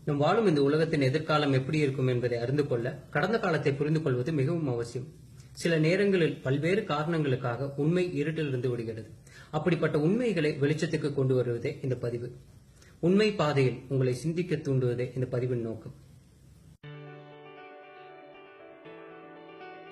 நம் வாழும் இந்த உலகத்தின் எதிர்காலம் எப்படி இருக்கும் என்பதை அறிந்து கொள்ள கடந்த காலத்தை புரிந்து கொள்வது மிகவும் அவசியம். சில நேரங்களில் பல்வேறு காரணங்களுக்காக உண்மை இருட்டிலிருந்து விடுகிறது. அப்படிப்பட்ட உண்மைகளை வெளிச்சத்துக்கு கொண்டு வருவதே இந்த பதிவு. உண்மை பாதையில் உங்களை சிந்திக்க தூண்டுவதே இந்த பதிவின் நோக்கம்.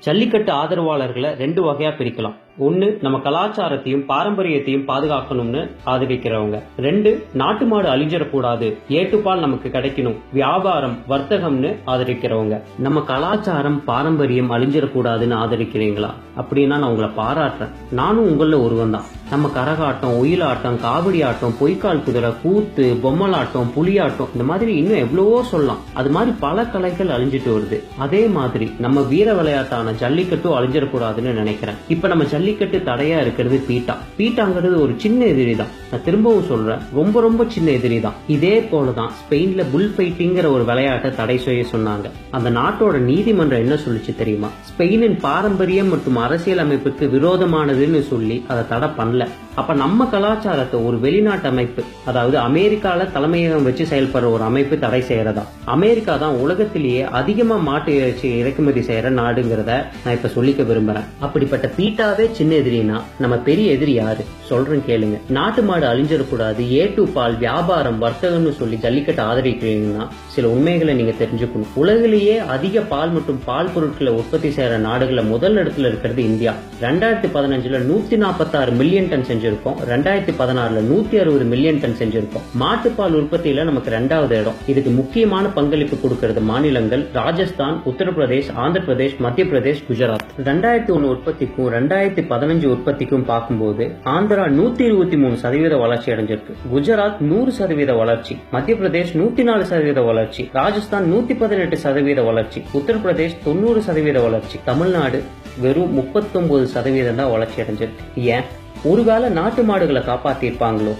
ஜல்லிக்கட்டு ஆதரவாளர்களை 2 வகையா பிரிக்கலாம். ஒன்னு, நம்ம கலாச்சாரத்தையும் பாரம்பரியத்தையும் பாதுகாக்கணும்னு ஆதரிக்கிறவங்க. 2, நாட்டு மாடு அழிஞ்சிடக்கூடாது, ஏட்டுப்பால் நமக்கு கிடைக்கணும், வியாபாரம் வர்த்தகம்னு ஆதரிக்கிறவங்க. நம்ம கலாச்சாரம் பாரம்பரியம் அழிஞ்சிடக்கூடாதுன்னு ஆதரிக்கிறீங்களா? அப்படின்னா நான் உங்களை பாராட்டுறேன். நானும் உங்கள ஒருவன் தான். நம்ம கரகாட்டம், ஒயிலாட்டம், காவடி ஆட்டம், பொய்க்கால் குதிரை, கூத்து, பொம்மலாட்டம், புலியாட்டம், இந்த மாதிரி இன்னும் எவ்வளவோ சொல்லலாம். அது மாதிரி பல கலைகள் அழிஞ்சிட்டு வருது. அதே மாதிரி நம்ம வீர விளையாட்டான ஜல்லிக்கட்டும் அழிஞ்சிடக்கூடாதுன்னு நினைக்கிறேன். இப்ப நம்ம ஜல்லிக்கட்டு தடையா இருக்கிறது பீட்டாங்கிறது ஒரு சின்ன எதிரி தான். நான் திரும்பவும் சொல்றேன், ரொம்ப ரொம்ப சின்ன எதிரி தான். இதே போலதான் ஸ்பெயின்ல புல் ஃபைட்டிங்கிற ஒரு விளையாட்டை தடை செய்ய சொன்னாங்க. அந்த நாட்டோட நீதிமன்றம் என்ன சொல்லுச்சு தெரியுமா? ஸ்பெயினின் பாரம்பரியம் மற்றும் அரசியல் அமைப்புக்கு விரோதமானதுன்னு சொல்லி அதை தடை பண்ணல. அப்ப நம்ம கலாச்சாரத்தை ஒரு வெளிநாட்டு அமைப்பு, அதாவது அமெரிக்கால தலைமையகம் வச்சு செயல்படுற ஒரு அமைப்பு தடை செய்யறதா? அமெரிக்கா தான் உலகத்திலேயே அதிகமா மாட்டு இறைச்சி இறக்குமதி செய்யற நாடுங்கிறத நான் இப்ப சொல்லிக்க விரும்புறேன். அப்படிப்பட்ட பீட்டாவே சின்ன எதிரினா நம்ம பெரிய எதிரி யாரு? சொல்றேன் கேளுங்க. நாட்டு மாடு அழிஞ்சிடக்கூடாது, ஏட்டுப்பால் வியாபாரம் வர்த்தகம்னு சொல்லி ஜல்லிக்கட்டு ஆதரிக்கிறீங்கன்னா சில உண்மைகளை நீங்க தெரிஞ்சுக்கணும். உலகிலேயே அதிக பால் மற்றும் பால் பொருட்களை உற்பத்தி செய்யற நாடுகள்ல முதல் இடத்துல இருக்கிறது இந்தியா. 2015ல 146 மில்லியன் டன் செஞ்சிருக்கோம். 2016ல 160 மில்லியன் டன் செஞ்சிருக்கோம். மாட்டுப்பால் உற்பத்தியில நமக்கு 2வது இடம். இதுக்கு முக்கியமான பங்களிப்பு கொடுக்கிறது மாநிலங்கள் ராஜஸ்தான், உத்தரப்பிரதேஷ், ஆந்திர பிரதேஷ், மத்திய பிரதேஷ், குஜராத். 2001 உற்பத்திக்கும் 2015 உற்பத்திக்கும் பார்க்கும்போது ஆந்திரா 123% வளர்ச்சி அடைஞ்சிருக்கு. குஜராத் 100% வளர்ச்சி, மத்திய பிரதேஷ் 104% வளர்ச்சி, ராஜஸ்தான் 118% வளர்ச்சி, உத்தரப்பிரதேஷ் 90% வளர்ச்சி, தமிழ்நாடு வெறும் 39% தான் வளர்ச்சி அடைஞ்சிருக்கு. ஏன்? ஒருவேளை நாட்டு மாடுகளை காப்பாத்திருப்பாங்களோ?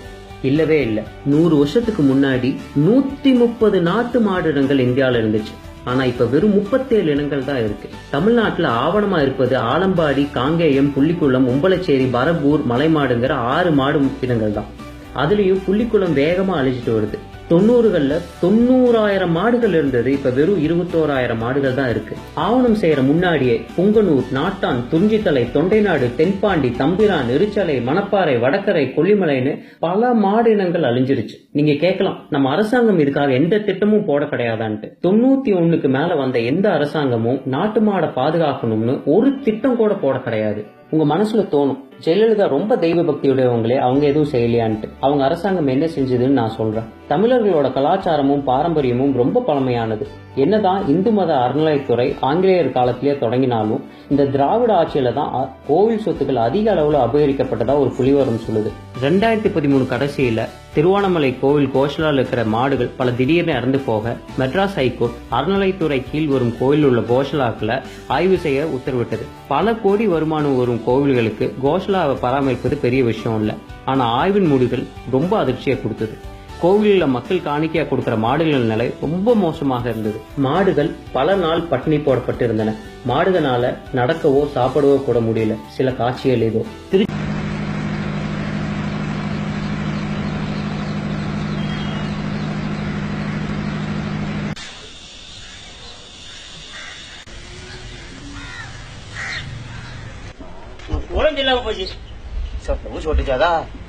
இல்லவே இல்ல. 100 வருஷத்துக்கு முன்னாடி 130 நாட்டு மாடு இனங்கள் இந்தியாவில இருந்துச்சு. ஆனா இப்ப வெறும் 37 இனங்கள் தான் இருக்கு. தமிழ்நாட்டுல ஆவணமா இருப்பது ஆலம்பாடி, காங்கேயம், புள்ளிக்குளம், உம்பளச்சேரி, பரப்பூர், மலைமாடுங்கிற 6 மாடு இனங்கள் தான். அதுலயும் புள்ளிக்குளம் வேகமா அழிஞ்சிட்டு வருது. 90களில் 90,000 மாடுகள் இருந்தது, இப்ப வெறும் 21,000 மாடுகள் தான் இருக்கு. ஆவணம் செய்யற முன்னாடியே புங்கனூர், நாட்டான், துஞ்சித்தலை, தொண்டைநாடு, தென்பாண்டி, தம்பிரான், எரிச்சலை, மணப்பாறை, வடக்கரை, கொல்லிமலைன்னு பல மாடு இனங்கள் அழிஞ்சிருச்சு. நீங்க கேட்கலாம், நம்ம அரசாங்கம் இதுக்காக எந்த திட்டமும் போட கிடையாதான்ட்டு. 91க்கு மேல வந்த எந்த அரசாங்கமும் நாட்டு மாடை பாதுகாக்கணும்னு ஒரு திட்டம் கூட போட கிடையாது. உங்க மனசுல தோணும், ஜெயலலிதா ரொம்ப தெய்வ பக்தியுடையவங்களே, அவங்க எதுவும் செய்யலையான்ட்டு. அவங்க அரசாங்கம் என்ன செஞ்சதுன்னு நான் சொல்றேன். தமிழர்களோட கலாச்சாரமும் பாரம்பரியமும் ரொம்ப பழமையானது. என்னதான் இந்து மத அறநிலையத்துறை ஆங்கிலேயர் காலத்திலேயே தொடங்கினாலும் இந்த திராவிட ஆட்சியில தான் கோவில் சொத்துக்கள் அதிக அளவுல அபகரிக்கப்பட்டதா ஒரு புலிவரம் சொல்லுது. 2013 கடைசியில திருவானமலை கோவில் கோஷலால் இருக்கிற மாடுகள் பல திடீர்னு இறந்து போக மெட்ராஸ் ஹைகோர்ட் அறநிலைத்துறை கீழ் வரும் கோயில் உள்ள கோஷலாக்களை ஆய்வு செய்ய உத்தரவிட்டது. பல கோடி வருமானம் வரும் கோவில்களுக்கு கோஷலாவை பராமரிப்பது பெரிய விஷயம் இல்ல. ஆனா ஆய்வின் முடிவுகள் ரொம்ப அதிர்ச்சியை கொடுத்தது. கோவிலில் மக்கள் காணிக்கையா கொடுக்கிற மாடுகள் நிலை ரொம்ப மோசமாக இருந்தது. மாடுகள் பல நாள் பட்டினி போடப்பட்டு இருந்தன. மாடுகளால நடக்கவோ சாப்பிடவோ கூட முடியல. சில காட்சிகள் ஏதோ உடம்பு இல்லாம போச்சு.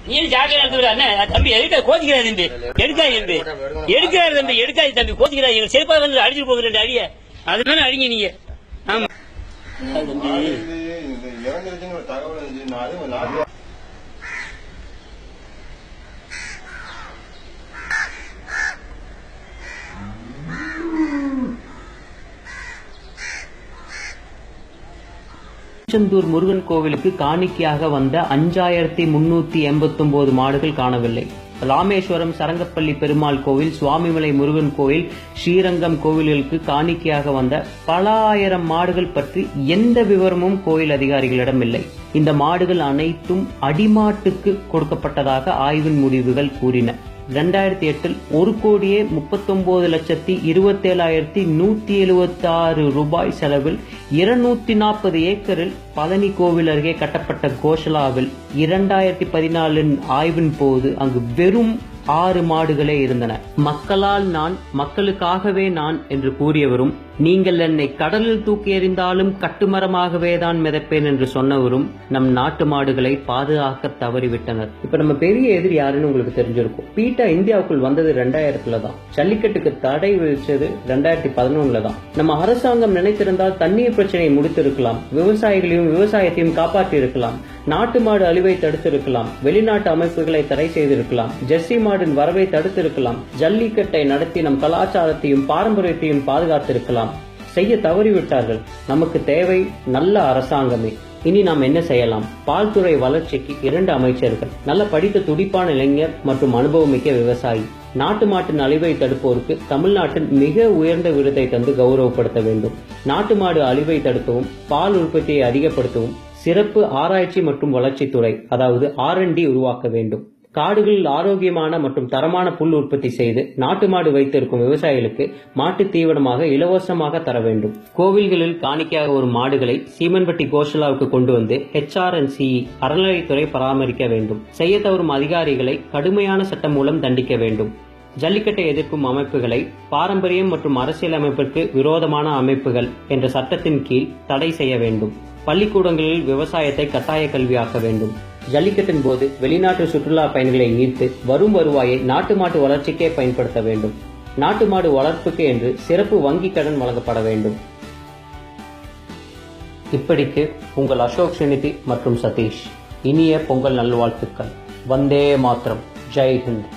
நீ ஜாக்கிரதை தம்பி, எடுக்காது கோச்சிக்கிறாரு தம்பி, எடுக்காது தம்பி, எடுக்கிறாரு தம்பி, எடுக்காது தம்பி, கோச்சிக்கிறாரு. எங்க செருப்பா வந்து அடிச்சுட்டு போகுது 2 அடிய. அதுதானே அடிங்க நீங்க. ஆமா தம்பி, திருச்செந்தூர் முருகன் கோவிலுக்கு காணிக்கையாக வந்த 5389 மாடுகள் காணவில்லை. ராமேஸ்வரம் சரங்கப்பள்ளி பெருமாள் கோவில், சுவாமிமலை முருகன் கோவில், ஸ்ரீரங்கம் கோவில்களுக்கு காணிக்கையாக வந்த பல ஆயிரம் மாடுகள் பற்றி எந்த விவரமும் கோயில் அதிகாரிகளிடம் இல்லை. இந்த மாடுகள் அனைத்தும் அடிமாட்டுக்கு கொடுக்கப்பட்டதாக ஆய்வின் முடிவுகள் கூறின. 2008 $1,39,27,176 ரூபாய் செலவில் 240 ஏக்கரில் பழனி கோவில் அருகே கட்டப்பட்ட கோஷலாவில் 2014 ஆய்வின் போது அங்கு வெறும் 6 மாடுகளே இருந்தன. மக்களால் நான், மக்களுக்காகவே நான் என்று கூறியவரும், நீங்கள் என்னை கடலில் தூக்கி எறிந்தாலும் கட்டுமரமாகவே தான் மிதப்பேன் என்று சொன்னவரும் நம் நாட்டு மாடுகளை பாதுகாக்க தவறிவிட்டனர். இப்ப நம்ம பெரிய எதிரி யாருன்னு உங்களுக்கு தெரிஞ்சிருக்கும். பீட்டா இந்தியாவுக்குள் வந்தது 2000 தான். ஜல்லிக்கட்டுக்கு தடை விதிச்சது 2011 தான். நம்ம அரசாங்கம் நினைத்திருந்தால் தண்ணீர் பிரச்சனையை முடித்திருக்கலாம், விவசாயிகளையும் விவசாயத்தையும் காப்பாற்றி இருக்கலாம், நாட்டு மாடு அழிவை தடுத்திருக்கலாம், வெளிநாட்டு அமைப்புகளை தடை செய்திருக்கலாம், ஜெர்சி மாடின் வரவை தடுத்திருக்கலாம், ஜல்லிக்கட்டை நடத்தி நம் கலாச்சாரத்தையும் பாரம்பரியத்தையும் பாதுகாத்திருக்கலாம். செய்ய தவறிவிட்டார்கள். நமக்கு தேவை நல்ல அரசாங்கமே. இனி நாம் என்ன செய்யலாம்? பால்துறை வளர்ச்சிக்கு 2 அமைச்சர்கள், நல்ல படித்த துடிப்பான இளைஞர் மற்றும் அனுபவமிக்க விவசாயி. நாட்டு மாட்டின் அழிவை தடுப்போருக்கு தமிழ்நாட்டின் மிக உயர்ந்த விருதை தந்து கௌரவப்படுத்த வேண்டும். நாட்டு மாடு அழிவை தடுக்கவும் பால் உற்பத்தியை அதிகப்படுத்தவும் சிறப்பு ஆராய்ச்சி மற்றும் வளர்ச்சித்துறை, அதாவது R&D உருவாக்க வேண்டும். காடுகளில் ஆரோக்கியமான மற்றும் தரமான புல் உற்பத்தி செய்து நாட்டு மாடு வைத்திருக்கும் விவசாயிகளுக்கு மாட்டு தீவனமாக இலவசமாக தர வேண்டும். கோவில்களில் காணிக்கையாக வரும் மாடுகளை சீமன்பட்டி கோஷலாவுக்கு கொண்டு வந்து HRNCE அறநிலையத்துறை பராமரிக்க வேண்டும். செய்ய தவறும் அதிகாரிகளை கடுமையான சட்டம் மூலம் தண்டிக்க வேண்டும். ஜல்லிக்கட்டை எதிர்க்கும் அமைப்புகளை பாரம்பரியம் மற்றும் அரசியல் அமைப்பிற்கு விரோதமான அமைப்புகள் என்ற சட்டத்தின் கீழ் தடை செய்ய வேண்டும். பள்ளிக்கூடங்களில் விவசாயத்தை கட்டாய கல்வியாக்க வேண்டும். ஜல்லிக்கட்டின் போது வெளிநாட்டு சுற்றுலா பயணிகளை ஈர்த்து வரும் வருவாயை நாட்டு மாட்டு வளர்ச்சிக்கே பயன்படுத்த வேண்டும். நாட்டு மாடு வளர்ப்புக்கு என்று சிறப்பு வங்கி கடன் வழங்கப்பட வேண்டும். இப்படிக்கு உங்கள் அசோக் ஸ்ரீநிதி மற்றும் சதீஷ். இனிய பொங்கல் நல்வாழ்த்துக்கள். வந்தே மாத்திரம். ஜெய் ஹிந்த்.